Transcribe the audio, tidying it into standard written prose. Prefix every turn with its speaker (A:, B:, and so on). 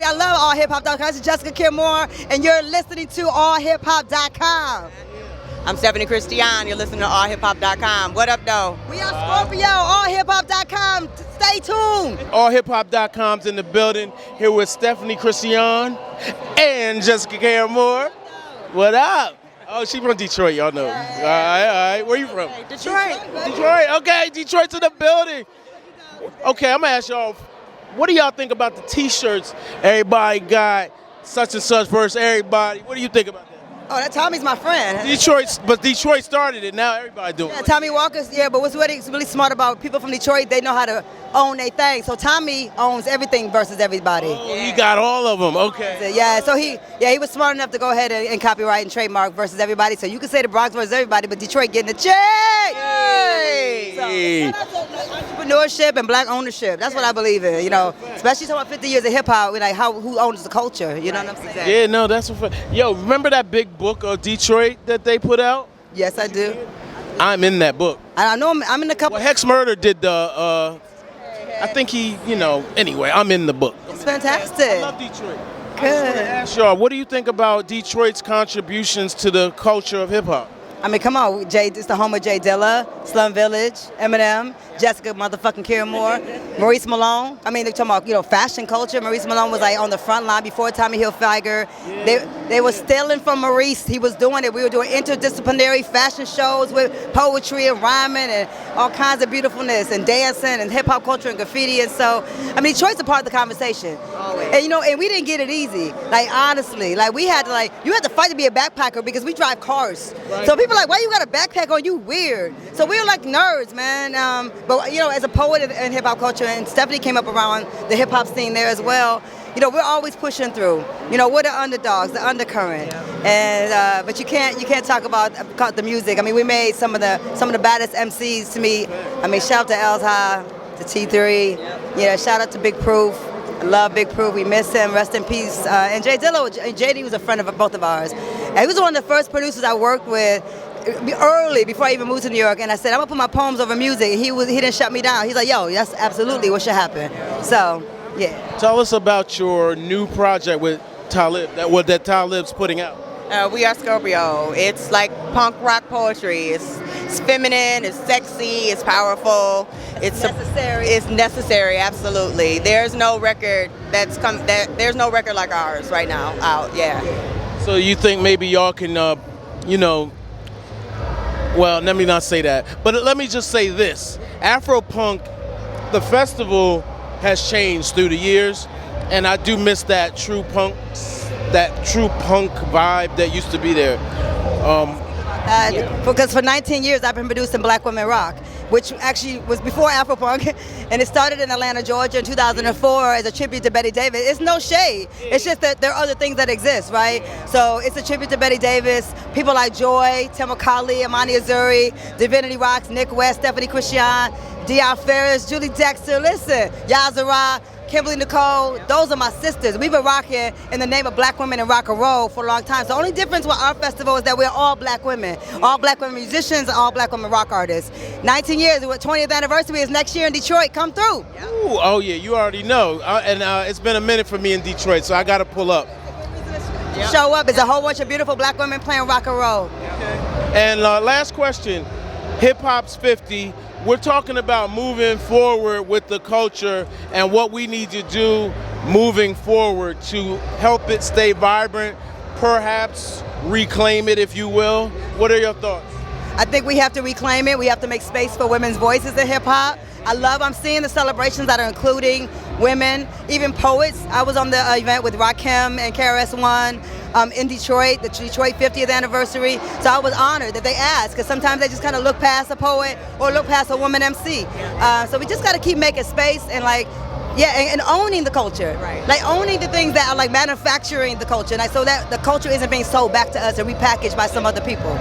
A: I love AllHipHop.com. This is Jessica Creekmur, and you're listening to AllHipHop.com.
B: I'm Steffanie Christi'an. You're listening to AllHipHop.com. What up, though?
A: We Are Scorpio, AllHipHop.com. Stay tuned.
C: AllHipHop.com's in the building. Here with Steffanie Christi'an and Jessica Creekmur. What up? Oh, she from Detroit, y'all know. All right. Where you from?
B: Detroit.
C: Detroit. Okay, Detroit's in the building. Okay, I'm gonna ask y'all, what do y'all think about the T-shirts? Everybody got such and such versus everybody. What do you think about that?
A: Oh, that Tommy's my friend.
C: Detroit started it. Now everybody doing it.
A: Tommy Walker's, but what's really smart about people from Detroit, they know how to own their thing. So Tommy owns everything versus everybody.
C: Oh, he got all of them. Okay.
A: Yeah, so he was smart enough to go ahead and copyright and trademark versus everybody. So you can say the Bronx versus everybody, but Detroit getting the check.
C: Hey.
A: So, shout out to entrepreneurship and black ownership. That's what I believe in. You know, especially talking about 50 years of hip hop. Like who owns the culture? You know what I'm saying?
C: Yeah, no, that's what. Yo, remember that big book of Detroit that they put out?
A: Yes, I do.
C: I'm in that book.
A: I know I'm in a couple.
C: Well, Hex Murder did the. I think he, anyway, I'm in the book.
A: It's fantastic.
C: I love Detroit.
A: Good.
C: I just want to ask y'all, what do you think about Detroit's contributions to the culture of hip hop?
A: I mean, come on, it's the home of Jay Dilla, Slum Village, Eminem, Jessica motherfucking Creekmur, Maurice Malone. I mean, they're talking about, fashion culture. Maurice Malone was like on the front line before Tommy Hilfiger. Yeah. They were stealing from Maurice. He was doing it. We were doing interdisciplinary fashion shows with poetry and rhyming and all kinds of beautifulness and dancing and hip hop culture and graffiti. And so, I mean, Detroit's a part of the conversation.
B: Always.
A: And we didn't get it easy. Like, honestly, we had to you had to fight to be a backpacker because we drive cars. Right. So people are like, why you got a backpack on? You weird. So we were like nerds, man. But as a poet in hip hop culture, and Steffanie came up around the hip hop scene there as well. We're always pushing through. We're the underdogs, the undercurrent. And but you can't talk about the music. I mean, we made some of the baddest MCs to me. I mean, shout out to Elza, to T3. Shout out to Big Proof. I love Big Proof. We miss him. Rest in peace. And Jay Dilla, JD was a friend of both of ours. And he was one of the first producers I worked with early, before I even moved to New York. And I said, I'm gonna put my poems over music. And he didn't shut me down. He's like, yo, that's absolutely what should happen. So, yeah.
C: Tell us about your new project with Talib, that Talib's putting out.
B: We Are Scorpio. It's like punk rock poetry. It's feminine, it's sexy, it's powerful. It's
A: necessary.
B: It's necessary, absolutely. There's no record there's no record like ours right now out, yeah.
C: So you think maybe y'all can, well, let me not say that, but let me just say this. Afropunk, the festival has changed through the years, and I do miss that true punk vibe that used to be there.
A: Because for 19 years I've been producing Black Women Rock, which actually was before Afropunk, and it started in Atlanta, Georgia in 2004 as a tribute to Betty Davis. It's no shade. It's just that there are other things that exist, right? So it's a tribute to Betty Davis, people like Joy, Tema Kali, Amani Azuri, Divinity Rocks, Nick West, Steffanie Christi'an, D.R. Ferris, Julie Dexter, listen, Yazara, Kimberly Nicole, those are my sisters. We've been rocking in the name of Black women and rock and roll for a long time. So the only difference with our festival is that we're all Black women musicians, and all Black women rock artists. 19 years, the 20th anniversary is next year in Detroit. Come through.
C: Ooh, oh yeah, you already know. And it's been a minute for me in Detroit, so I got to pull up.
A: Show up. It's a whole bunch of beautiful Black women playing rock and roll.
C: Okay. And last question, Hip Hop's 50. We're talking about moving forward with the culture and what we need to do moving forward to help it stay vibrant, perhaps reclaim it, if you will. What are your thoughts?
A: I think we have to reclaim it. We have to make space for women's voices in hip hop. I'm seeing the celebrations that are including women, even poets. I was on the event with Rakim and KRS-One in Detroit, the Detroit 50th anniversary. So I was honored that they asked, because sometimes they just kind of look past a poet or look past a woman MC. So we just got to keep making space and and owning the culture,
B: right.
A: Like owning the things that are like manufacturing the culture, and so that the culture isn't being sold back to us and repackaged by some other people.